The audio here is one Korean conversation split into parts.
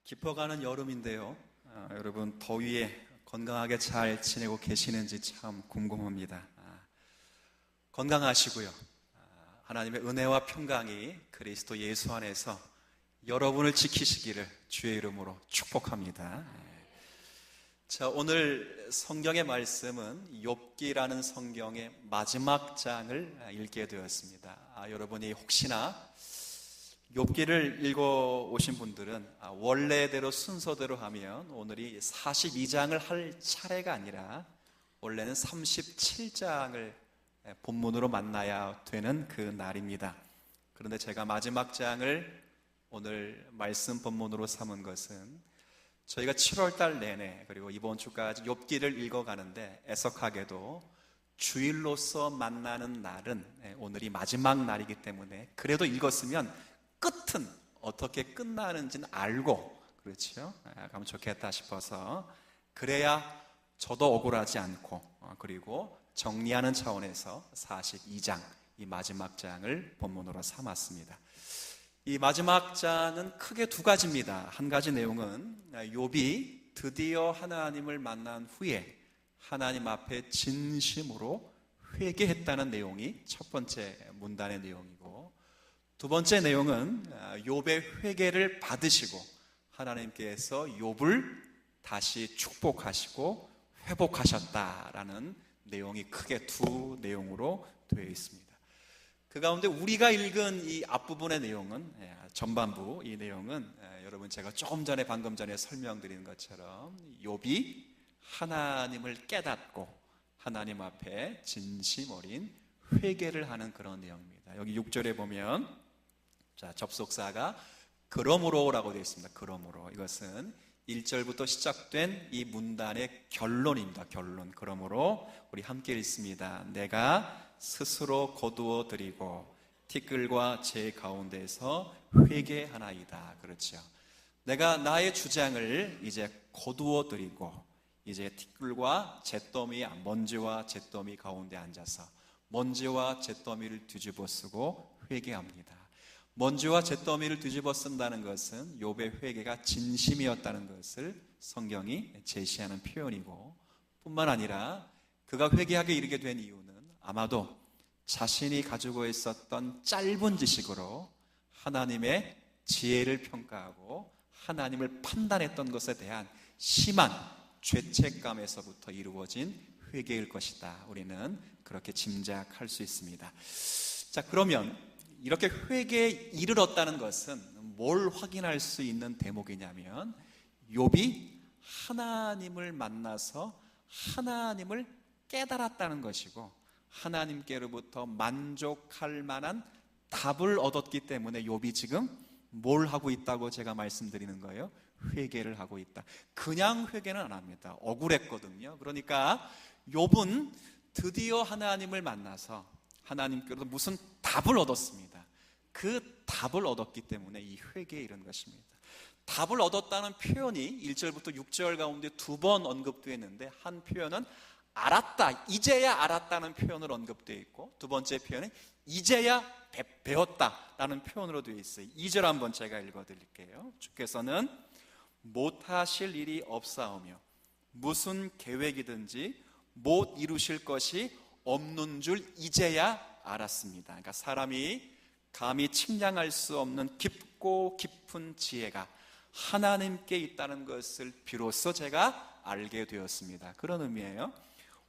깊어가는 여름인데요. 여러분 더위에 건강하게 잘 지내고 계시는지 참 궁금합니다. 건강하시고요. 하나님의 은혜와 평강이 그리스도 예수 안에서 여러분을 지키시기를 주의 이름으로 축복합니다. 자, 오늘 성경의 말씀은 욥기라는 성경의 마지막 장을 읽게 되었습니다. 여러분이 혹시나 욥기를 읽어오신 분들은 원래대로 순서대로 하면 오늘이 42장을 할 차례가 아니라 원래는 37장을 본문으로 만나야 되는 그 날입니다. 그런데 제가 마지막 장을 오늘 말씀 본문으로 삼은 것은 저희가 7월 달 내내 그리고 이번 주까지 욥기를 읽어가는데 애석하게도 주일로서 만나는 날은 오늘이 마지막 날이기 때문에 그래도 읽었으면 끝은 어떻게 끝나는지는 알고 그렇죠? 가면 좋겠다 싶어서 그래야 저도 억울하지 않고 그리고 정리하는 차원에서 42장 이 마지막 장을 본문으로 삼았습니다. 이 마지막 장은 크게 두 가지입니다. 한 가지 내용은 욥이 드디어 하나님을 만난 후에 하나님 앞에 진심으로 회개했다는 내용이 첫 번째 문단의 내용이고, 두 번째 내용은 욥의 회개를 받으시고 하나님께서 욥을 다시 축복하시고 회복하셨다라는 내용이 크게 두 내용으로 되어 있습니다. 그 가운데 우리가 읽은 이 앞부분의 내용은 전반부 이 내용은 여러분 제가 방금 전에 설명드린 것처럼 욥이 하나님을 깨닫고 하나님 앞에 진심 어린 회개를 하는 그런 내용입니다. 여기 6절에 보면 접속사가 그러므로라고 되어 있습니다. 그러므로 이것은 1절부터 시작된 이 문단의 결론입니다. 결론. 그러므로 우리 함께 읽습니다. 내가 스스로 거두어 드리고 티끌과 제 가운데서 회개하나이다. 그렇죠. 내가 나의 주장을 이제 거두어 드리고 이제 티끌과 잿더미, 먼지와 잿더미 가운데 앉아서 먼지와 잿더미를 뒤집어 쓰고 회개합니다. 먼지와 잿더미를 뒤집어 쓴다는 것은 욥의 회개가 진심이었다는 것을 성경이 제시하는 표현이고, 뿐만 아니라 그가 회개하게 이르게 된 이유는 아마도 자신이 가지고 있었던 짧은 지식으로 하나님의 지혜를 평가하고 하나님을 판단했던 것에 대한 심한 죄책감에서부터 이루어진 회개일 것이다. 우리는 그렇게 짐작할 수 있습니다. 자, 그러면 이렇게 회개에 이르렀다는 것은 뭘 확인할 수 있는 대목이냐면 욥이 하나님을 만나서 하나님을 깨달았다는 것이고 하나님께로부터 만족할 만한 답을 얻었기 때문에 욥이 지금 뭘 하고 있다고 제가 말씀드리는 거예요? 회개를 하고 있다. 그냥 회개는 안 합니다. 억울했거든요. 그러니까 욥은 드디어 하나님을 만나서 하나님께로부터 무슨 답을 얻었습니다. 그 답을 얻었기 때문에 이 회개에 이른 것입니다. 답을 얻었다는 표현이 1절부터 6절 가운데 두 번 언급되어 있는데, 한 표현은 알았다, 이제야 알았다는 표현으로 언급되어 있고, 두 번째 표현은 이제야 배웠다라는 표현으로 되어 있어요. 2절 한번 제가 읽어드릴게요. 주께서는 못하실 일이 없사오며 무슨 계획이든지 못 이루실 것이 없는 줄 이제야 알았습니다. 그러니까 사람이 감히 측량할 수 없는 깊고 깊은 지혜가 하나님께 있다는 것을 비로소 제가 알게 되었습니다. 그런 의미예요.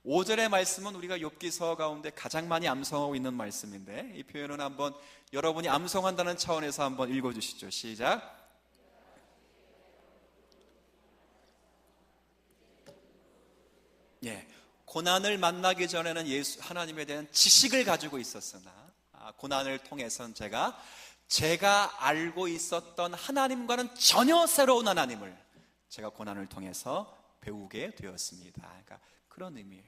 5절의 말씀은 우리가 욥기서 가운데 가장 많이 암송하고 있는 말씀인데, 이 표현은 한번 여러분이 암송한다는 차원에서 한번 읽어주시죠. 시작. 고난을 만나기 전에는 하나님에 대한 지식을 가지고 있었으나 고난을 통해서는 제가 알고 있었던 하나님과는 전혀 새로운 하나님을 제가 고난을 통해서 배우게 되었습니다. 그러니까 그런 의미예요.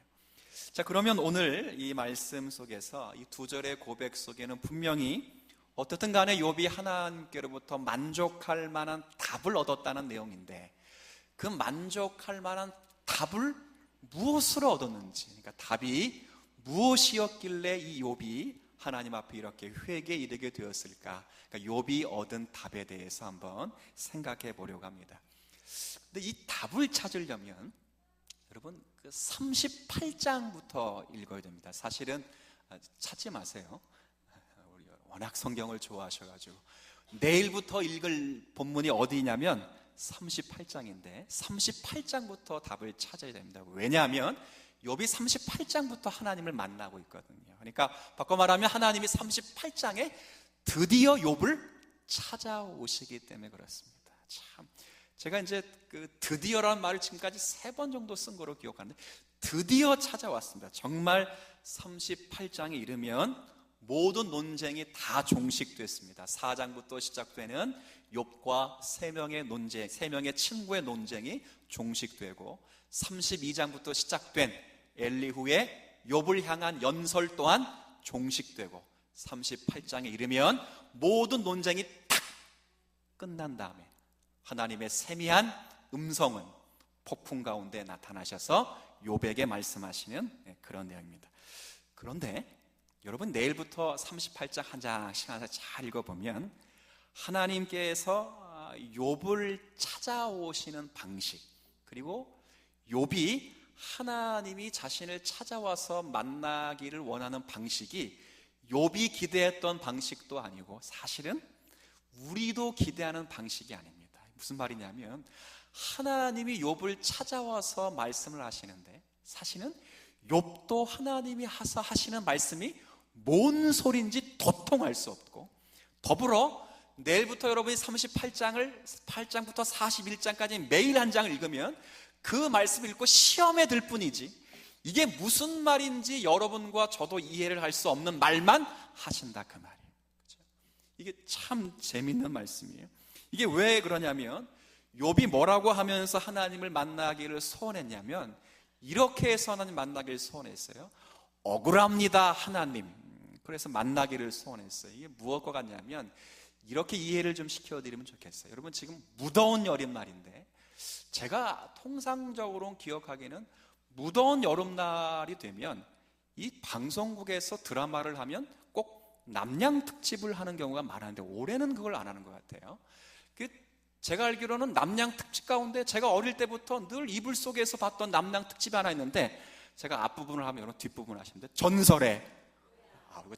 자, 그러면 오늘 이 말씀 속에서 이 두 절의 고백 속에는 분명히 어떻든 간에 욥이 하나님께로부터 만족할 만한 답을 얻었다는 내용인데, 그 만족할 만한 답을 무엇으로 얻었는지, 그러니까 답이 무엇이었길래 이 욥이 하나님 앞에 이렇게 회개에 이르게 되었을까? 그러니까 욥이 얻은 답에 대해서 한번 생각해 보려고 합니다. 근데 이 답을 찾으려면 여러분 그 38장부터 읽어야 됩니다. 사실은 찾지 마세요. 우리 워낙 성경을 좋아하셔가지고 내일부터 읽을 본문이 어디냐면 38장인데 38장부터 답을 찾아야 됩니다. 왜냐하면 욥이 38장부터 하나님을 만나고 있거든요. 그러니까 바꿔 말하면 하나님이 38장에 드디어 욥을 찾아오시기 때문에 그렇습니다. 참 제가 이제 그 드디어라는 말을 지금까지 3번 정도 쓴 거로 기억하는데 드디어 찾아왔습니다. 정말 38장에 이르면 모든 논쟁이 다 종식됐습니다. 4장부터 시작되는 욥과 3명의 논쟁, 3명의 친구의 논쟁이 종식되고 32장부터 시작된 엘리후의 욥을 향한 연설 또한 종식되고 38장에 이르면 모든 논쟁이 탁 끝난 다음에 하나님의 세미한 음성은 폭풍 가운데 나타나셔서 욥에게 말씀하시는 그런 내용입니다. 그런데 여러분 내일부터 38장 한 장씩 잘 읽어보면 하나님께서 욥을 찾아오시는 방식, 그리고 욥이 하나님이 자신을 찾아와서 만나기를 원하는 방식이 욥이 기대했던 방식도 아니고 사실은 우리도 기대하는 방식이 아닙니다. 무슨 말이냐면 하나님이 욥을 찾아와서 말씀을 하시는데 사실은 욥도 하나님이 하시는 말씀이 뭔 소리인지 도통 알 수 없고, 더불어 내일부터 여러분이 38장부터 41장까지 매일 한 장을 읽으면 그 말씀을 읽고 시험에 들 뿐이지 이게 무슨 말인지 여러분과 저도 이해를 할 수 없는 말만 하신다 그 말이에요. 그렇죠? 이게 참 재밌는 말씀이에요. 이게 왜 그러냐면 욥이 뭐라고 하면서 하나님을 만나기를 소원했냐면 이렇게 해서 하나님 만나기를 소원했어요. 억울합니다 하나님. 그래서 만나기를 소원했어요. 이게 무엇과 같냐면 이렇게 이해를 좀 시켜드리면 좋겠어요. 여러분 지금 무더운 여름날인데 제가 통상적으로 기억하기에는 무더운 여름날이 되면 이 방송국에서 드라마를 하면 꼭 남양 특집을 하는 경우가 많았는데 올해는 그걸 안 하는 것 같아요. 제가 알기로는 남양 특집 가운데 제가 어릴 때부터 늘 이불 속에서 봤던 남양 특집이 하나 있는데 제가 앞부분을 하면 여러분 뒷부분을 하시는데 전설의 이거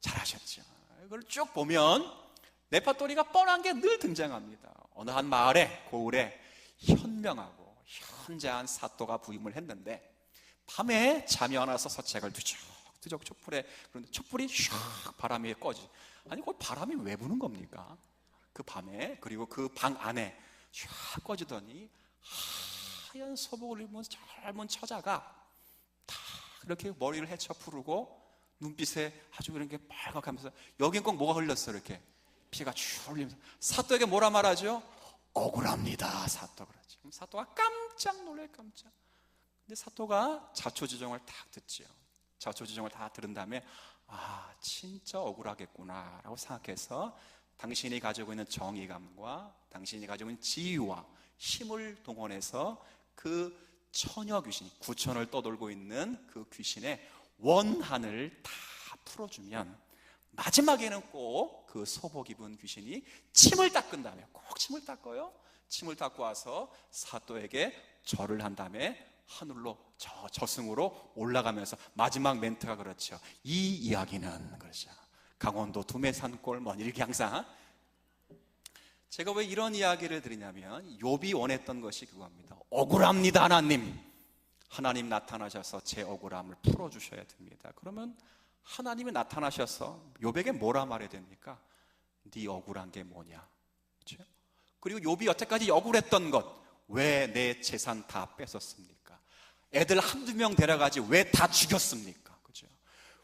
잘하셨죠. 이걸 쭉 보면 레파토리가 뻔한 게 늘 등장합니다. 어느 한 마을에 고을에 현명하고 현자한 사또가 부임을 했는데 밤에 잠이 안 와서 서책을 뒤적뒤적 촛불에, 그런데 촛불이 샥 바람에 꺼지. 아니 그 바람이 왜 부는 겁니까? 그 밤에, 그리고 그 방 안에 샥 꺼지더니 하얀 소복을 입은 젊은 처자가 다 이렇게 머리를 헤쳐 푸르고 눈빛에 아주 이렇게 빨갛면서 여긴 꼭 뭐가 흘렸어 이렇게 피가 쭉 흘리면서 사또에게 뭐라 말하죠? 억울합니다 사또. 그러지. 그럼 사또가 깜짝 놀래 깜짝. 근데 사또가 자초지종을 딱 듣지요. 자초지종을 다 들은 다음에 진짜 억울하겠구나 라고 생각해서 당신이 가지고 있는 정의감과 당신이 가지고 있는 지위와 힘을 동원해서 그 처녀 귀신, 9천을 떠돌고 있는 그 귀신의 원한을 다 풀어주면 마지막에는 꼭 그 소복 입은 귀신이 침을 닦은 다음에, 꼭 침을 닦아요. 침을 닦고 와서 사또에게 절을 한 다음에 하늘로 저승으로 올라가면서 마지막 멘트가 그렇죠. 이 이야기는 그렇죠. 강원도 두메산골 이렇게 항상. 제가 왜 이런 이야기를 드리냐면 욥이 원했던 것이 그겁니다. 억울합니다 하나님. 하나님 나타나셔서 제 억울함을 풀어주셔야 됩니다. 그러면 하나님이 나타나셔서 욥에게 뭐라 말해야 됩니까? 네 억울한 게 뭐냐? 그렇죠? 그리고 욥이 여태까지 억울했던 것, 왜 내 재산 다 뺏었습니까? 애들 한두 명 데려가지 왜 다 죽였습니까? 그렇죠?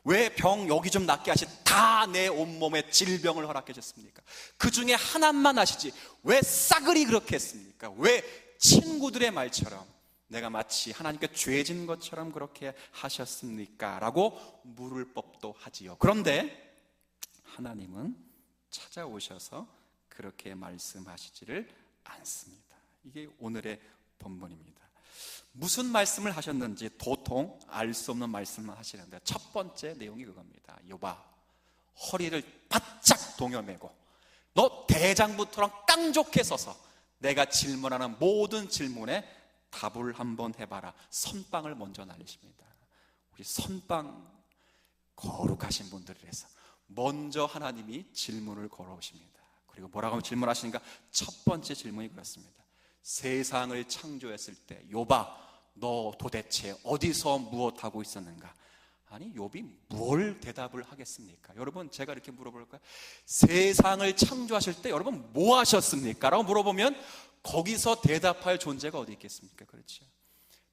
왜 병 여기 좀 낫게 하시, 다 내 온몸에 질병을 허락해 주셨습니까? 그 중에 하나만 하시지 왜 싸그리 그렇게 했습니까? 왜 친구들의 말처럼 내가 마치 하나님께 죄진 것처럼 그렇게 하셨습니까? 라고 물을 법도 하지요. 그런데 하나님은 찾아오셔서 그렇게 말씀하시지를 않습니다. 이게 오늘의 본문입니다. 무슨 말씀을 하셨는지 도통 알 수 없는 말씀을 하시는데 첫 번째 내용이 그겁니다. 욥아, 허리를 바짝 동여매고 너 대장부처럼 깡좋게 서서 내가 질문하는 모든 질문에 답을 한번 해봐라. 선빵을 먼저 날리십니다. 우리 선빵 거룩하신 분들이라서 먼저 하나님이 질문을 걸어오십니다. 그리고 뭐라고 질문하시는가? 첫 번째 질문이 그렇습니다. 세상을 창조했을 때 욥아, 너 도대체 어디서 무엇하고 있었는가? 아니, 욥이 뭘 대답을 하겠습니까? 여러분, 제가 이렇게 물어볼까요? 세상을 창조하실 때 여러분 뭐 하셨습니까? 라고 물어보면 거기서 대답할 존재가 어디 있겠습니까? 그렇죠.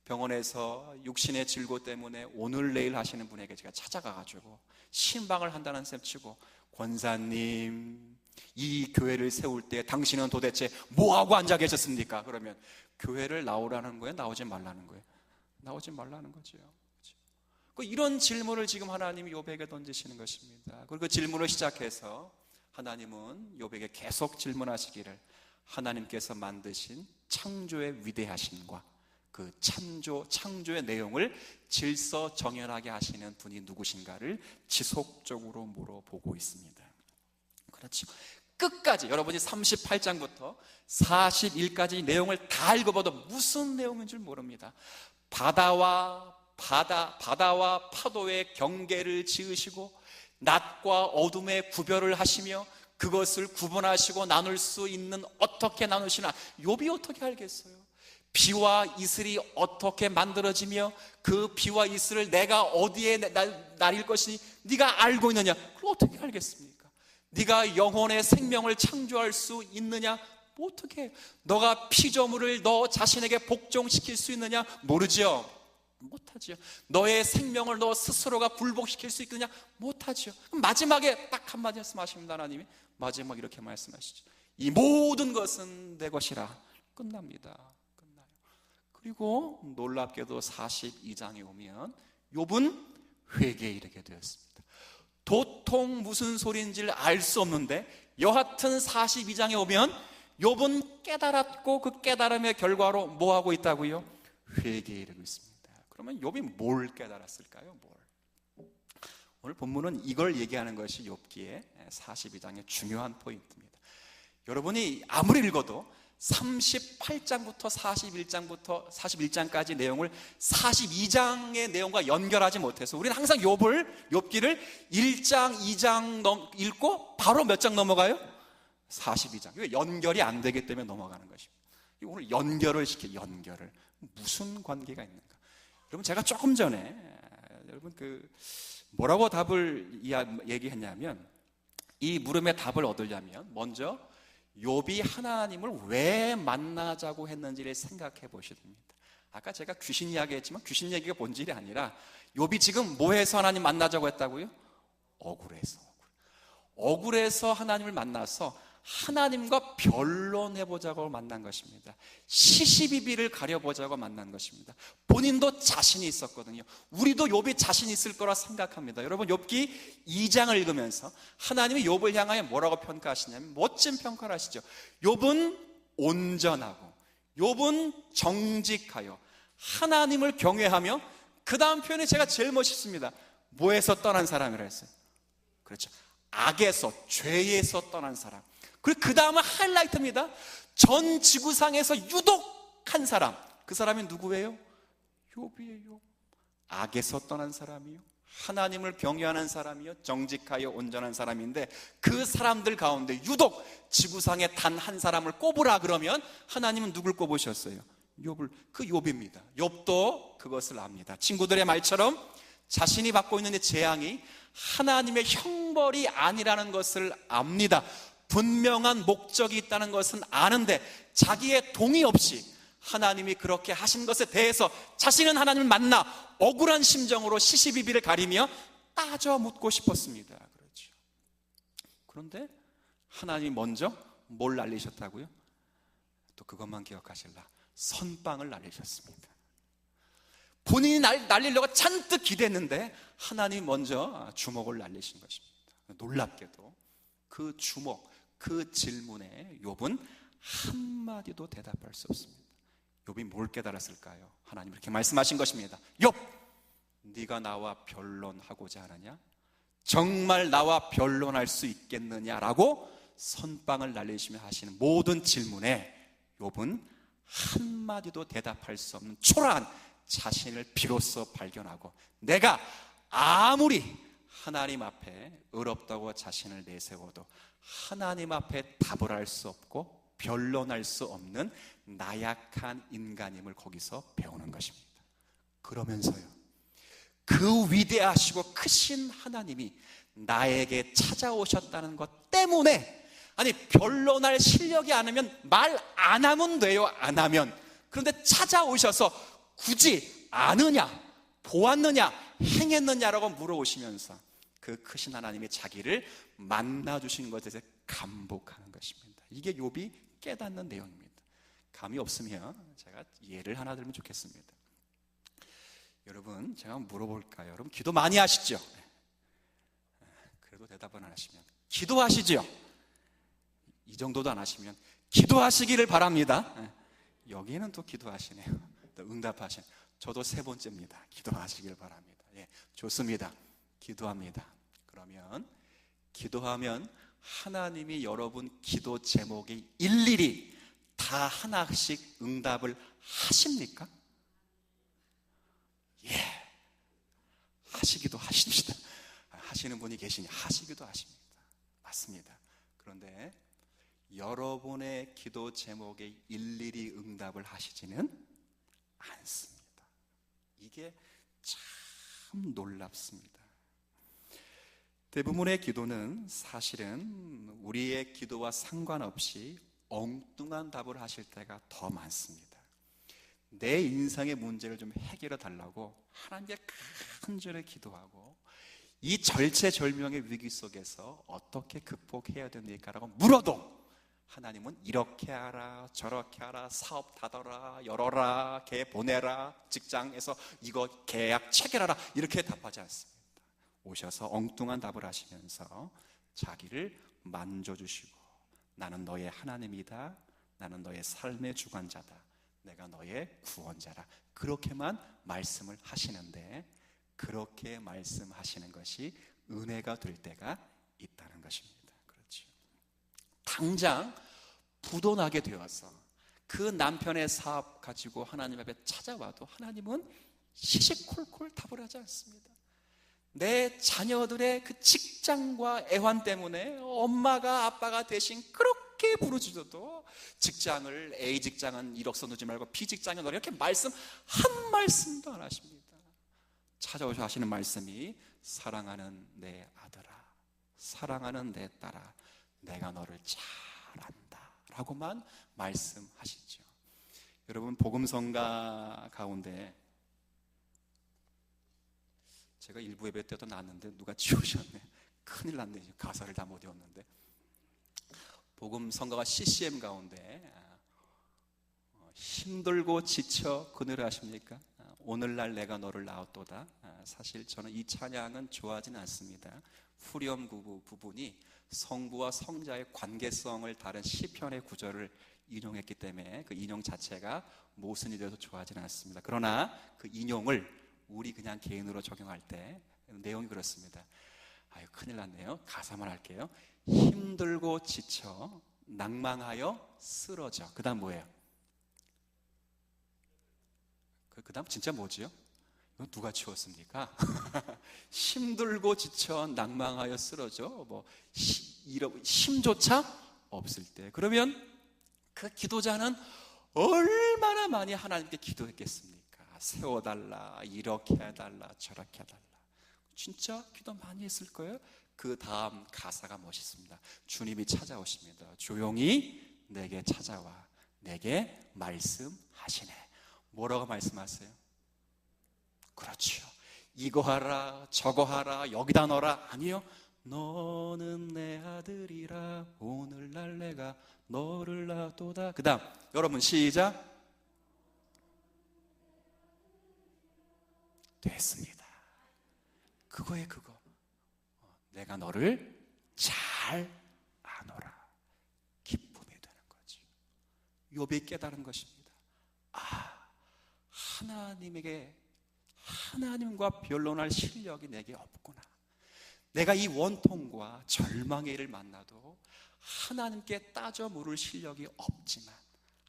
병원에서 육신의 질고 때문에 오늘 내일 하시는 분에게 제가 찾아가가지고 신방을 한다는 셈 치고, 권사님, 이 교회를 세울 때 당신은 도대체 뭐하고 앉아 계셨습니까? 그러면 교회를 나오라는 거예요? 나오지 말라는 거예요? 나오지 말라는 거죠. 이런 질문을 지금 하나님이 욥에게 던지시는 것입니다. 그리고 그 질문을 시작해서 하나님은 욥에게 계속 질문하시기를, 하나님께서 만드신 창조의 위대하심과 그 창조의 내용을 질서정연하게 하시는 분이 누구신가를 지속적으로 물어보고 있습니다. 그렇죠. 끝까지 여러분이 38장부터 41까지 내용을 다 읽어봐도 무슨 내용인 줄 모릅니다. 바다와 파도의 경계를 지으시고 낮과 어둠의 구별을 하시며 그것을 구분하시고 나눌 수 있는, 어떻게 나누시나 욥이 어떻게 알겠어요? 비와 이슬이 어떻게 만들어지며 그 비와 이슬을 내가 어디에 날릴 것이니 네가 알고 있느냐? 그걸 어떻게 알겠습니까? 네가 영혼의 생명을 창조할 수 있느냐? 어떻게 해? 너가 피조물을 너 자신에게 복종시킬 수 있느냐? 모르죠. 못하죠. 너의 생명을 너 스스로가 굴복시킬 수 있느냐? 못하죠. 그럼 마지막에 딱 한마디 말씀하십니다. 하나님이 마지막 이렇게 말씀하시죠. 이 모든 것은 내 것이라. 끝납니다. 끝나요. 그리고 놀랍게도 42장에 오면 욥은 회개에 이르게 되었습니다. 도통 무슨 소리인지를 알 수 없는데 여하튼 42장에 오면 욥은 깨달았고 그 깨달음의 결과로 뭐 하고 있다고요? 회개에 이르고 있습니다. 그러면 욥이 뭘 깨달았을까요? 오늘 본문은 이걸 얘기하는 것이 욥기의 42장의 중요한 포인트입니다. 여러분이 아무리 읽어도 38장부터 41장까지 내용을 42장의 내용과 연결하지 못해서 우리는 항상 욥기를 1장, 2장 읽고 바로 몇 장 넘어가요? 42장. 이게 연결이 안 되기 때문에 넘어가는 것입니다. 오늘 연결을 무슨 관계가 있는가? 여러분, 제가 조금 전에 여러분 뭐라고 답을 얘기했냐면, 이 물음의 답을 얻으려면 먼저 욥이 하나님을 왜 만나자고 했는지를 생각해 보셔야 됩니다. 아까 제가 귀신 이야기했지만 귀신 얘기가 본질이 아니라 욥이 지금 뭐 해서 하나님 만나자고 했다고요? 억울해서 하나님을 만나서 하나님과 변론해보자고 만난 것입니다. 시시비비를 가려보자고 만난 것입니다. 본인도 자신이 있었거든요. 우리도 욥이 자신이 있을 거라 생각합니다. 여러분, 욥기 2장을 읽으면서 하나님이 욥을 향하여 뭐라고 평가하시냐면 멋진 평가를 하시죠. 욥은 온전하고 욥은 정직하여 하나님을 경외하며, 그 다음 표현이 제가 제일 멋있습니다. 뭐에서 떠난 사람이라 했어요? 그렇죠. 악에서, 죄에서 떠난 사람. 그리고 그 다음은 하이라이트입니다. 전 지구상에서 유독한 사람, 그 사람이 누구예요? 욥이에요. 악에서 떠난 사람이요, 하나님을 경외하는 사람이요, 정직하여 온전한 사람인데, 그 사람들 가운데 유독 지구상에 단 한 사람을 꼽으라 그러면 하나님은 누굴 꼽으셨어요? 욥을. 그 욥입니다. 욥도 그것을 압니다. 친구들의 말처럼 자신이 받고 있는 이 재앙이 하나님의 형벌이 아니라는 것을 압니다. 분명한 목적이 있다는 것은 아는데 자기의 동의 없이 하나님이 그렇게 하신 것에 대해서 자신은 하나님을 만나 억울한 심정으로 시시비비를 가리며 따져 묻고 싶었습니다. 그렇죠. 그런데 하나님이 먼저 뭘 날리셨다고요? 또 그것만 기억하실라. 선빵을 날리셨습니다. 본인이 날리려고 잔뜩 기대했는데 하나님이 먼저 주먹을 날리신 것입니다. 놀랍게도 그 주먹, 그 질문에 욥은 한마디도 대답할 수 없습니다. 욥이 뭘 깨달았을까요? 하나님 이렇게 말씀하신 것입니다. 욥, 네가 나와 변론하고자 하느냐? 정말 나와 변론할 수 있겠느냐라고 선빵을 날리시며 하시는 모든 질문에 욥은 한마디도 대답할 수 없는 초라한 자신을 비로소 발견하고, 내가 아무리 하나님 앞에 의롭다고 자신을 내세워도 하나님 앞에 답을 할 수 없고 변론할 수 없는 나약한 인간임을 거기서 배우는 것입니다. 그러면서요, 그 위대하시고 크신 하나님이 나에게 찾아오셨다는 것 때문에, 아니 변론할 실력이 않으면 말 안 하면 돼요. 안 하면. 그런데 찾아오셔서 굳이 아느냐, 보았느냐, 행했느냐라고 물어오시면서 그 크신 하나님이 자기를 만나주신 것에 대해서 감복하는 것입니다. 이게 욥이 깨닫는 내용입니다. 감이 없으면 제가 예를 하나 들면 좋겠습니다. 여러분, 제가 물어볼까요? 여러분 기도 많이 하시죠? 그래도 대답은 안 하시면 기도하시죠? 이 정도도 안 하시면 기도하시기를 바랍니다. 여기는 또 기도하시네요. 또 응답하시네요. 저도 세 번째입니다. 기도하시길 바랍니다. 예, 좋습니다. 기도합니다. 그러면 기도하면 하나님이 여러분 기도 제목에 일일이 다 하나씩 응답을 하십니까? 예, 하시기도 하십니다. 하시는 분이 계시니 하시기도 하십니다. 맞습니다. 그런데 여러분의 기도 제목에 일일이 응답을 하시지는 않습니다. 이게 참 놀랍습니다. 대부분의 기도는 사실은 우리의 기도와 상관없이 엉뚱한 답을 하실 때가 더 많습니다. 내 인생의 문제를 좀 해결해 달라고 하나님께 간절히 기도하고, 이 절체절명의 위기 속에서 어떻게 극복해야 됩니까라고 물어도 하나님은 이렇게 하라, 저렇게 하라, 사업 닫아라, 열어라, 개 보내라, 직장에서 이거 계약 체결하라, 이렇게 답하지 않습니다. 오셔서 엉뚱한 답을 하시면서 자기를 만져주시고, 나는 너의 하나님이다, 나는 너의 삶의 주관자다, 내가 너의 구원자라, 그렇게만 말씀을 하시는데, 그렇게 말씀하시는 것이 은혜가 될 때가 있다는 것입니다. 그렇죠. 당장 부도나게 되어서 그 남편의 사업 가지고 하나님 앞에 찾아와도 하나님은 시시콜콜 답을 하지 않습니다. 내 자녀들의 그 직장과 애환 때문에 엄마가 아빠가 대신 그렇게 부르짖어도 직장을, A 직장은 1억 넣지 말고 B 직장에 넣으라, 이렇게 말씀 한 말씀도 안 하십니다. 찾아오셔 하시는 말씀이, 사랑하는 내 아들아, 사랑하는 내 딸아, 내가 너를 잘 안다 라고만 말씀하시죠. 여러분, 복음성가 가운데 제가 일부 예배 때도 나왔는데 누가 지우셨네. 큰일 났네. 가사를 다 못 외웠는데. 복음성가가 CCM 가운데 힘들고 지쳐 그늘을 아십니까? 오늘날 내가 너를 낳았도다. 사실 저는 이 찬양은 좋아하지는 않습니다. 후렴 부분이 성부와 성자의 관계성을 다른 시편의 구절을 인용했기 때문에 그 인용 자체가 모순이 되어서 좋아하지는 않습니다. 그러나 그 인용을 우리 그냥 개인으로 적용할 때 내용이 그렇습니다. 아유, 큰일 났네요. 가사만 할게요. 힘들고 지쳐 낭망하여 쓰러져. 그 다음 뭐예요? 그 다음 진짜 뭐지요? 이건 누가 지웠습니까? 힘들고 지쳐 낭망하여 쓰러져, 뭐 힘조차 없을 때. 그러면 그 기도자는 얼마나 많이 하나님께 기도했겠습니까? 세워달라, 이렇게 해달라, 저렇게 해달라. 진짜 기도 많이 했을 거예요. 그 다음 가사가 멋있습니다. 주님이 찾아오십니다. 조용히 내게 찾아와 내게 말씀하시네. 뭐라고 말씀하세요? 그렇죠. 이거 하라, 저거 하라, 여기다 넣어라. 아니요. 너는 내 아들이라 오늘날 내가 너를 낳았도다. 그 다음 여러분 시작. 됐습니다. 그거에 그거. 내가 너를 잘 아노라. 기쁨이 되는 거죠. 욥이 깨달은 것입니다. 아, 하나님과 변론할 실력이 내게 없구나. 내가 이 원통과 절망의 일을 만나도 하나님께 따져 물을 실력이 없지만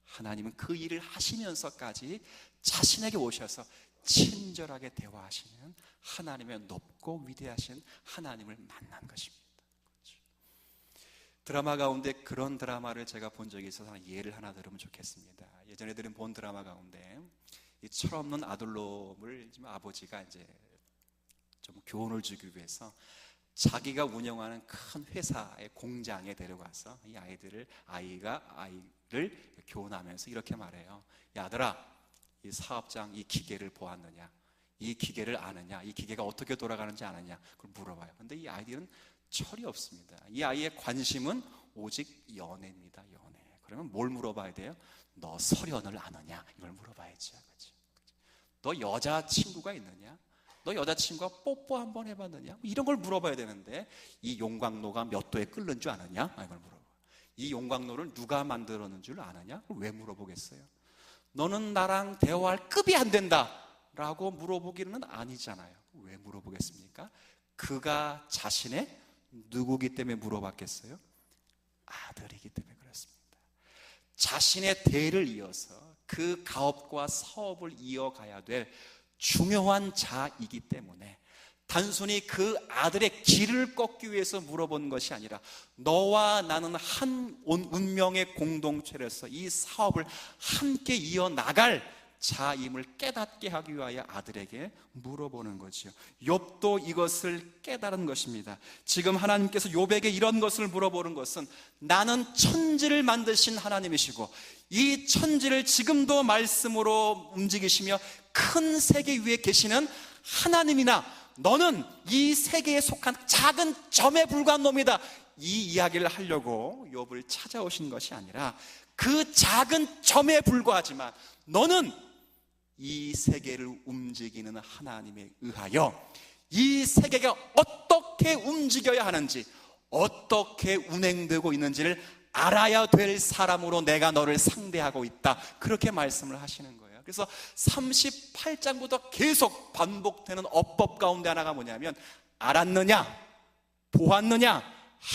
하나님은 그 일을 하시면서까지 자신에게 오셔서 친절하게 대화하시는 하나님의 높고 위대하신 하나님을 만난 것입니다. 드라마 가운데 그런 드라마를 제가 본 적이 있어서 예를 하나 들으면 좋겠습니다. 예전에 본 드라마 가운데 이 철없는 아들놈을 아버지가 이제 좀 교훈을 주기 위해서 자기가 운영하는 큰 회사의 공장에 데려가서 이 아이를 교훈하면서 이렇게 말해요. 야, 아들아, 이 사업장 이 기계를 보았느냐? 이 기계를 아느냐? 이 기계가 어떻게 돌아가는지 아느냐? 그걸 물어봐요. 근데 이 아이들은 철이 없습니다. 이 아이의 관심은 오직 연애입니다. 연애. 그러면 뭘 물어봐야 돼요? 너 설현을 아느냐? 이걸 물어봐야죠. 그렇죠? 너 여자친구가 있느냐? 너 여자친구가 뽀뽀 한번 해봤느냐? 이런 걸 물어봐야 되는데 이 용광로가 몇 도에 끓는 줄 아느냐? 이걸 물어봐. 이 용광로를 누가 만들었는 줄 아느냐? 그걸 왜 물어보겠어요? 너는 나랑 대화할 급이 안 된다 라고 물어보기는 아니잖아요. 왜 물어보겠습니까? 그가 자신의 누구기 때문에 물어봤겠어요? 아들이기 때문에 그렇습니다. 자신의 대를 이어서 그 가업과 사업을 이어가야 될 중요한 자이기 때문에 단순히 그 아들의 길을 꺾기 위해서 물어본 것이 아니라 너와 나는 한 운명의 공동체로서 이 사업을 함께 이어나갈 자임을 깨닫게 하기 위하여 아들에게 물어보는 거지요. 욥도 이것을 깨달은 것입니다. 지금 하나님께서 욥에게 이런 것을 물어보는 것은 나는 천지를 만드신 하나님이시고 이 천지를 지금도 말씀으로 움직이시며 큰 세계 위에 계시는 하나님이나 너는 이 세계에 속한 작은 점에 불과한 놈이다. 이 이야기를 하려고 욥을 찾아오신 것이 아니라 그 작은 점에 불과하지만 너는 이 세계를 움직이는 하나님에 의하여 이 세계가 어떻게 움직여야 하는지 어떻게 운행되고 있는지를 알아야 될 사람으로 내가 너를 상대하고 있다. 그렇게 말씀을 하시는 거예요. 그래서 38장부터 계속 반복되는 어법 가운데 하나가 뭐냐면 알았느냐, 보았느냐,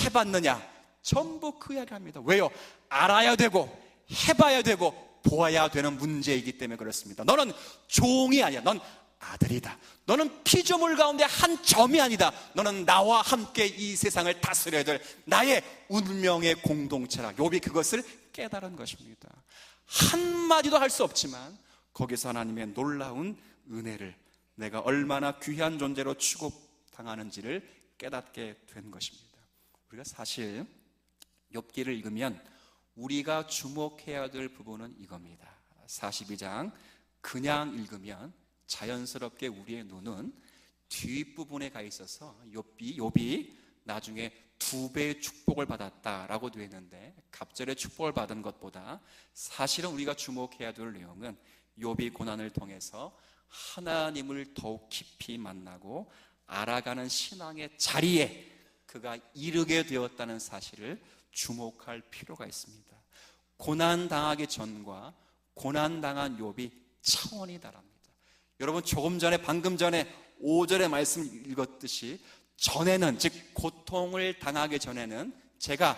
해봤느냐 전부 그 이야기합니다. 왜요? 알아야 되고 해봐야 되고 보아야 되는 문제이기 때문에 그렇습니다. 너는 종이 아니야. 넌 아들이다. 너는 피조물 가운데 한 점이 아니다. 너는 나와 함께 이 세상을 다스려야 될 나의 운명의 공동체라. 욥이 그것을 깨달은 것입니다. 한마디도 할 수 없지만 거기서 하나님의 놀라운 은혜를 내가 얼마나 귀한 존재로 취급당하는지를 깨닫게 된 것입니다. 우리가 사실 욥기를 읽으면 우리가 주목해야 될 부분은 이겁니다. 42장 그냥 읽으면 자연스럽게 우리의 눈은 뒷부분에 가 있어서 욥이 나중에 2배의 축복을 받았다라고 되어 있는데 갑절의 축복을 받은 것보다 사실은 우리가 주목해야 될 내용은 욥이 고난을 통해서 하나님을 더욱 깊이 만나고 알아가는 신앙의 자리에 그가 이르게 되었다는 사실을 주목할 필요가 있습니다. 고난당하기 전과 고난당한 욥이 차원이 다릅니다. 여러분 방금 전에 5절의 말씀을 읽었듯이 전에는 즉 고통을 당하기 전에는 제가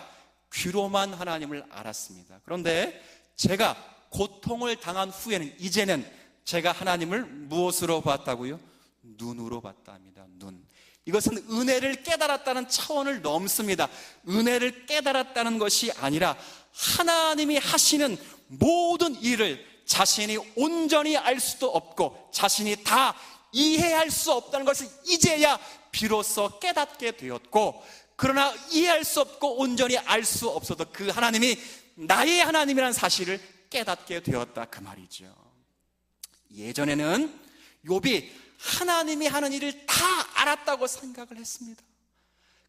귀로만 하나님을 알았습니다. 그런데 제가 고통을 당한 후에는 이제는 제가 하나님을 무엇으로 봤다고요? 눈으로 봤다 합니다. 눈. 이것은 은혜를 깨달았다는 차원을 넘습니다. 은혜를 깨달았다는 것이 아니라 하나님이 하시는 모든 일을 자신이 온전히 알 수도 없고 자신이 다 이해할 수 없다는 것을 이제야 비로소 깨닫게 되었고 그러나 이해할 수 없고 온전히 알 수 없어도 그 하나님이 나의 하나님이라는 사실을 깨닫게 되었다 그 말이죠. 예전에는 욥이 하나님이 하는 일을 다 알았다고 생각을 했습니다.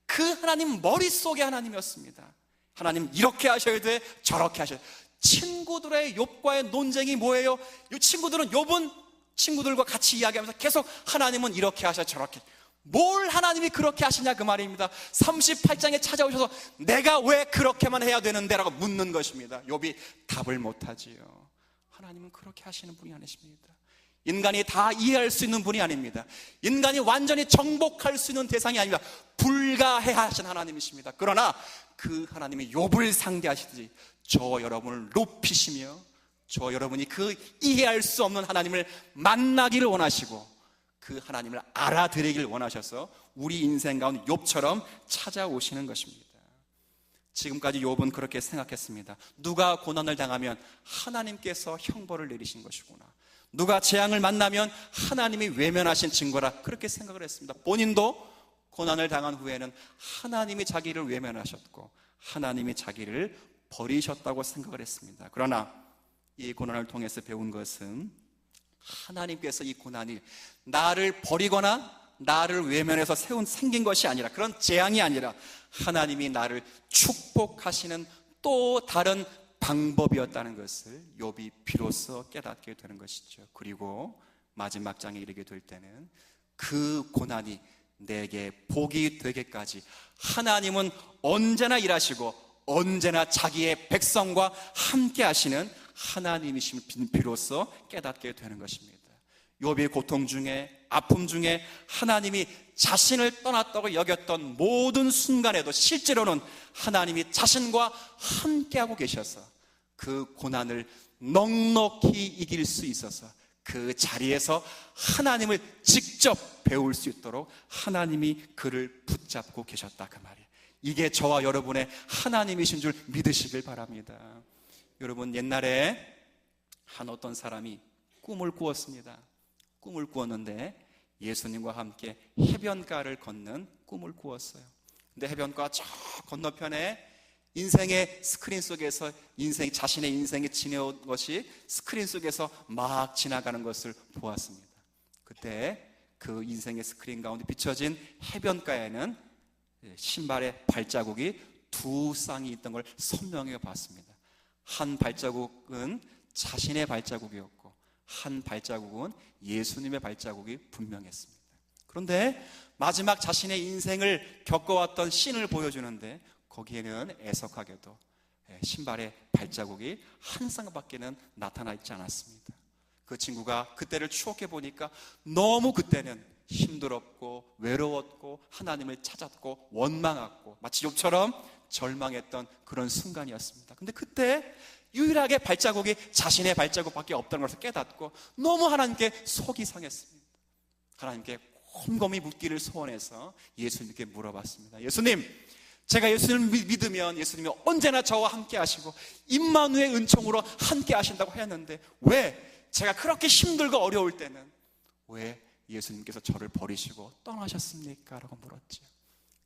그 하나님 머릿속에 하나님이었습니다. 하나님 이렇게 하셔야 돼 저렇게 하셔야 돼. 친구들의 욥과의 논쟁이 뭐예요? 이 친구들은 욥은 친구들과 같이 이야기하면서 계속 하나님은 이렇게 하셔 저렇게 뭘 하나님이 그렇게 하시냐 그 말입니다. 38장에 찾아오셔서 내가 왜 그렇게만 해야 되는데 라고 묻는 것입니다. 욥이 답을 못하지요. 하나님은 그렇게 하시는 분이 아니십니다. 인간이 다 이해할 수 있는 분이 아닙니다. 인간이 완전히 정복할 수 있는 대상이 아닙니다. 불가해하신 하나님이십니다. 그러나 그 하나님이 욥을 상대하시듯이 저와 여러분을 높이시며 저와 여러분이 그 이해할 수 없는 하나님을 만나기를 원하시고 그 하나님을 알아들이길 원하셔서 우리 인생 가운데 욥처럼 찾아오시는 것입니다. 지금까지 욥은 그렇게 생각했습니다. 누가 고난을 당하면 하나님께서 형벌을 내리신 것이구나. 누가 재앙을 만나면 하나님이 외면하신 증거라, 그렇게 생각을 했습니다. 본인도 고난을 당한 후에는 하나님이 자기를 외면하셨고 하나님이 자기를 버리셨다고 생각을 했습니다. 그러나 이 고난을 통해서 배운 것은 하나님께서 이 고난이 나를 버리거나 나를 외면해서 생긴 것이 아니라, 그런 재앙이 아니라 하나님이 나를 축복하시는 또 다른 방법이었다는 것을 욥이 비로소 깨닫게 되는 것이죠. 그리고 마지막 장에 이르게 될 때는 그 고난이 내게 복이 되게까지 하나님은 언제나 일하시고 언제나 자기의 백성과 함께 하시는 하나님이심을 비로소 깨닫게 되는 것입니다. 욥의 고통 중에, 아픔 중에 하나님이 자신을 떠났다고 여겼던 모든 순간에도 실제로는 하나님이 자신과 함께하고 계셔서 그 고난을 넉넉히 이길 수 있어서 그 자리에서 하나님을 직접 배울 수 있도록 하나님이 그를 붙잡고 계셨다, 그 말이에요. 이게 저와 여러분의 하나님이신 줄 믿으시길 바랍니다. 여러분, 옛날에 한 어떤 사람이 꿈을 꾸었습니다. 꿈을 꾸었는데 예수님과 함께 해변가를 걷는 꿈을 꾸었어요. 근데 해변가 저 건너편에 인생의 스크린 속에서 자신의 인생이 지내온 것이 스크린 속에서 막 지나가는 것을 보았습니다. 그때 그 인생의 스크린 가운데 비춰진 해변가에는 신발의 발자국이 두 쌍이 있던 걸 선명하게 봤습니다. 한 발자국은 자신의 발자국이었고 한 발자국은 예수님의 발자국이 분명했습니다. 그런데 마지막 자신의 인생을 겪어왔던 씬을 보여주는데 거기에는 애석하게도 신발의 발자국이 한 쌍밖에는 나타나 있지 않았습니다. 그 친구가 그때를 추억해 보니까 너무 그때는 힘들었고 외로웠고 하나님을 찾았고 원망했고 마치 욥처럼 절망했던 그런 순간이었습니다. 근데 그때 유일하게 발자국이 자신의 발자국밖에 없다는 것을 깨닫고 너무 하나님께 속이 상했습니다. 하나님께 곰곰이 묻기를 소원해서 예수님께 물어봤습니다. 예수님, 제가 예수님을 믿으면 예수님이 언제나 저와 함께 하시고 임마누엘 은총으로 함께 하신다고 했는데 왜 제가 그렇게 힘들고 어려울 때는 왜 예수님께서 저를 버리시고 떠나셨습니까? 라고 물었죠.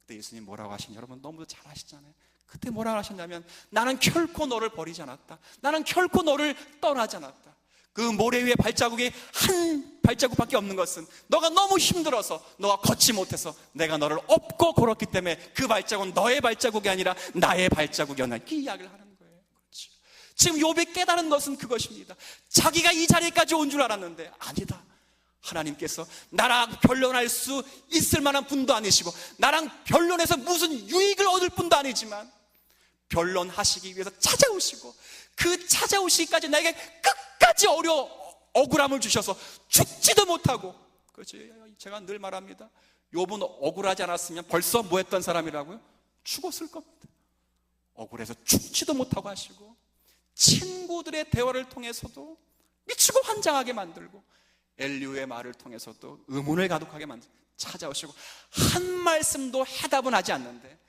그때 예수님 뭐라고 하시냐? 여러분 너무 잘 아시잖아요. 그때 뭐라고 하셨냐면 나는 결코 너를 버리지 않았다. 나는 결코 너를 떠나지 않았다. 그 모래 위에 발자국이 한 발자국밖에 없는 것은 너가 너무 힘들어서 너가 걷지 못해서 내가 너를 업고 걸었기 때문에 그 발자국은 너의 발자국이 아니라 나의 발자국이었나, 이 이야기를 하는 거예요. 그렇죠. 지금 욥이 깨달은 것은 그것입니다. 자기가 이 자리까지 온 줄 알았는데 아니다. 하나님께서 나랑 변론할 수 있을 만한 분도 아니시고 나랑 변론해서 무슨 유익을 얻을 분도 아니지만 변론하시기 위해서 찾아오시고 그 찾아오시기까지 나에게 끝까지 억울함을 주셔서 죽지도 못하고, 그렇지, 제가 늘 말합니다. 욥은 억울하지 않았으면 벌써 뭐 했던 사람이라고요? 죽었을 겁니다. 억울해서 죽지도 못하고 하시고 친구들의 대화를 통해서도 미치고 환장하게 만들고 엘리후의 말을 통해서도 의문을 가득하게 만들고 찾아오시고 한 말씀도 해답은 하지 않는데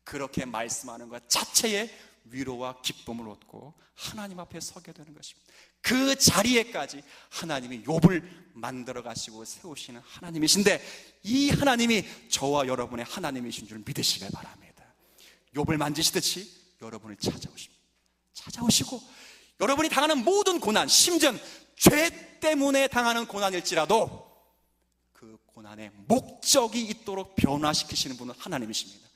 그렇게 말씀하는 것 자체에 위로와 기쁨을 얻고 하나님 앞에 서게 되는 것입니다. 그 자리에까지 하나님이 욥을 만들어 가시고 세우시는 하나님이신데 이 하나님이 저와 여러분의 하나님이신 줄 믿으시길 바랍니다. 욥을 만지시듯이 여러분을 찾아오시고 여러분이 당하는 모든 고난, 심지어 죄 때문에 당하는 고난일지라도 그 고난의 목적이 있도록 변화시키시는 분은 하나님이십니다.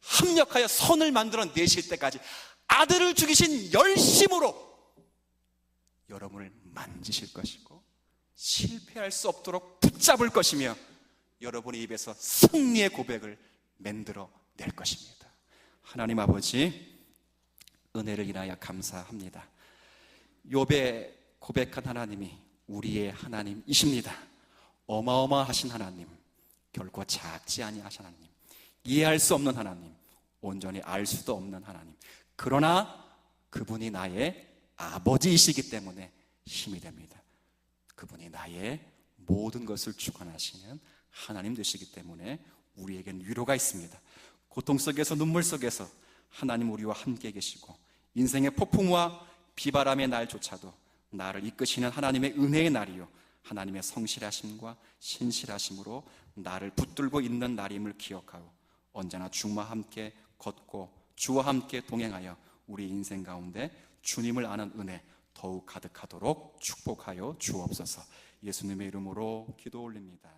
합력하여 선을 만들어 내실 때까지 아들을 죽이신 열심으로 여러분을 만지실 것이고 실패할 수 없도록 붙잡을 것이며 여러분의 입에서 승리의 고백을 만들어 낼 것입니다. 하나님 아버지, 은혜를 인하여 감사합니다. 욥의 고백한 하나님이 우리의 하나님이십니다. 어마어마하신 하나님, 결코 작지 아니하신 하나님, 이해할 수 없는 하나님, 온전히 알 수도 없는 하나님. 그러나 그분이 나의 아버지이시기 때문에 힘이 됩니다. 그분이 나의 모든 것을 주관하시는 하나님 되시기 때문에 우리에겐 위로가 있습니다. 고통 속에서, 눈물 속에서 하나님 우리와 함께 계시고, 인생의 폭풍과 비바람의 날조차도 나를 이끄시는 하나님의 은혜의 날이요, 하나님의 성실하심과 신실하심으로 나를 붙들고 있는 날임을 기억하고 언제나 주와 함께 걷고 주와 함께 동행하여 우리 인생 가운데 주님을 아는 은혜 더욱 가득하도록 축복하여 주옵소서. 예수님의 이름으로 기도 올립니다.